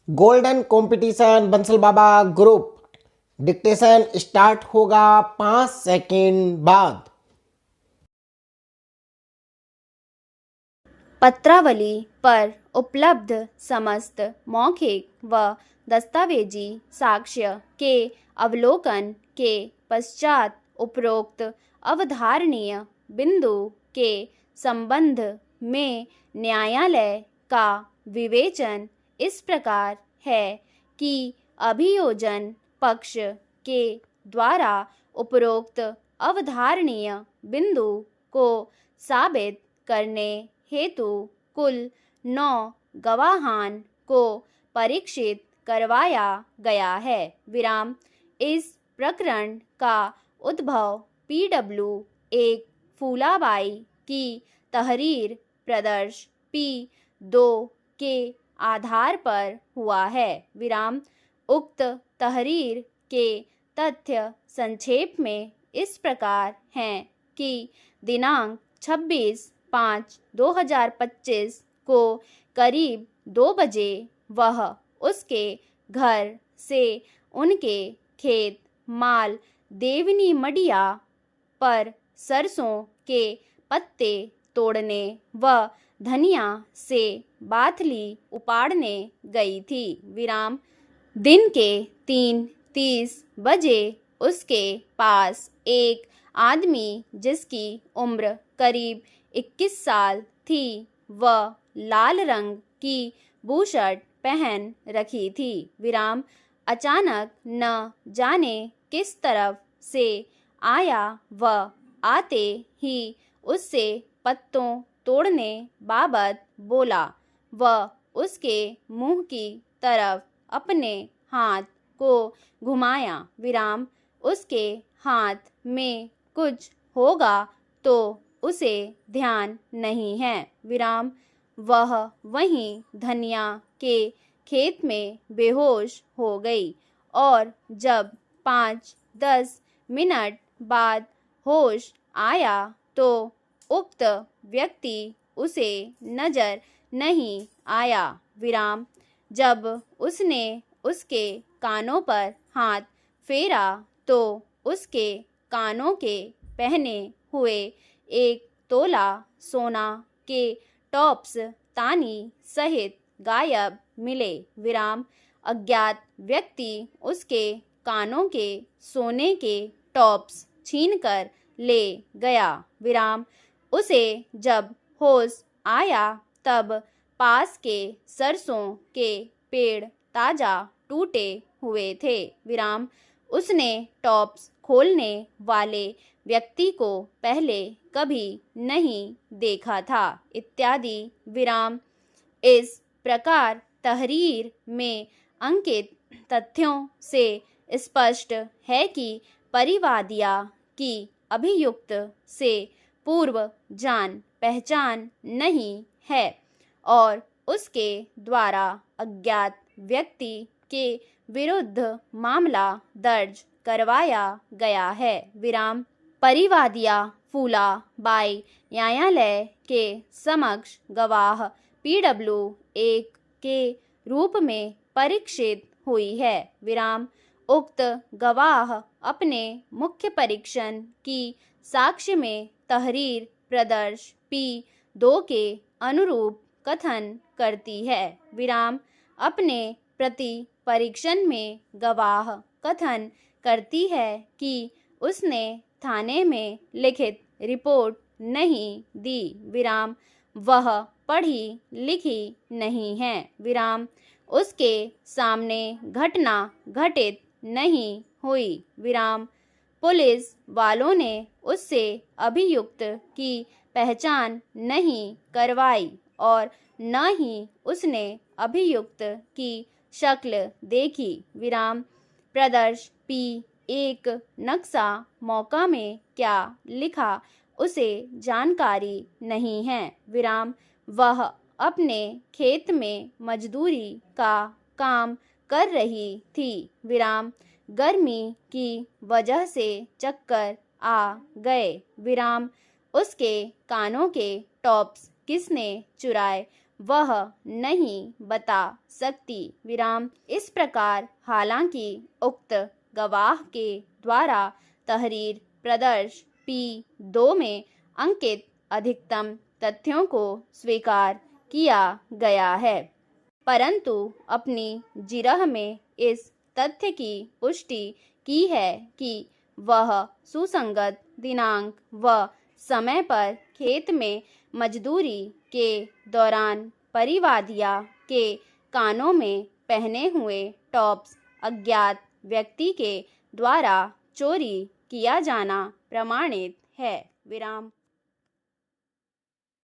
Golden competition Bansal बाबा group. Dictation start होगा 5 second बाद। पत्रावली पर उपलब्ध समस्त मौखिक व दस्तावेजी साक्ष्य के अवलोकन के पश्चात उपरोक्त अवधारणीय बिंदु के संबंध में न्यायालय का विवेचन इस प्रकार है कि अभियोजन पक्ष के द्वारा उपरोक्त अवधारणीय बिंदु को साबित करने हेतु कुल 9 गवाहान को परीक्षित करवाया गया है। विराम। इस प्रकरण का उद्भव पीडब्ल्यू 1 फूलाबाई की तहरीर प्रदर्श P2 के आधार पर हुआ है। विराम। उक्त तहरीर के तथ्य संक्षेप में इस प्रकार हैं कि दिनांक 26/5/2025 को करीब 2 बजे वह उसके घर से उनके खेत माल देवनी मडिया पर सरसों के पत्ते तोड़ने व धनिया से बाथली उपाड़ने गई थी। विराम। दिन के 3:30 बजे उसके पास एक आदमी जिसकी उम्र करीब 21 साल थी व लाल रंग की बूशर्ट पहन रखी थी। विराम। अचानक न जाने किस तरफ से आया व आते ही उससे पत्तों तोड़ने बाबत बोला व उसके मुंह की तरफ अपने हाथ को घुमाया। विराम। उसके हाथ में कुछ होगा तो उसे ध्यान नहीं है। विराम। वह वहीं धनिया के खेत में बेहोश हो गई और जब 5-10 मिनट बाद होश आया तो उक्त व्यक्ति उसे नजर नहीं आया। विराम। जब उसने उसके कानों पर हाथ फेरा तो उसके कानों के पहने हुए 1 तोला सोना के टॉप्स तानी सहित गायब मिले। विराम। अज्ञात व्यक्ति उसके कानों के सोने के टॉप्स छीनकर ले गया। विराम। उसे जब होश आया तब पास के सरसों के पेड़ ताजा टूटे हुए थे। विराम। उसने टॉप्स खोलने वाले व्यक्ति को पहले कभी नहीं देखा था। इत्यादि। विराम। इस प्रकार तहरीर में अंकित तथ्यों से स्पष्ट है कि परिवादिया की अभियुक्त से पूर्व जान पहचान नहीं है और उसके द्वारा अज्ञात व्यक्ति के विरुद्ध मामला दर्ज करवाया गया है। विराम। परिवादिया फूला बाई न्यायालय के समक्ष गवाह पीडब्ल्यू 1 के रूप में परीक्षित हुई है। विराम। उक्त गवाह अपने मुख्य परीक्षण की साक्ष्य में तहरीर प्रदर्श P2 के अनुरूप कथन करती है। विराम। अपने प्रति परीक्षण में गवाह कथन करती है कि उसने थाने में लिखित रिपोर्ट नहीं दी। विराम। वह पढ़ी लिखी नहीं है। विराम। उसके सामने घटना घटित नहीं हुई। विराम। पुलिस वालों ने उससे अभियुक्त की पहचान नहीं करवाई और न ही उसने अभियुक्त की शक्ल देखी। विराम। प्रदर्श P1 नक्शा मौका में क्या लिखा उसे जानकारी नहीं है। विराम। वह अपने खेत में मजदूरी का काम कर रही थी। विराम। गर्मी की वजह से चक्कर आ गए। विराम। उसके कानों के टॉप्स किसने चुराए वह नहीं बता सकती विराम। इस प्रकार हालांकि उक्त गवाह के द्वारा तहरीर प्रदर्श P2 में अंकित अधिकतम तथ्यों को स्वीकार किया गया है, परंतु अपनी जिरह में इस तथ्य की पुष्टि की है कि वह सुसंगत दिनांक व समय पर खेत में मजदूरी के दौरान परिवादिया के कानों में पहने हुए टॉप्स अज्ञात व्यक्ति के द्वारा चोरी किया जाना प्रमाणित है विराम।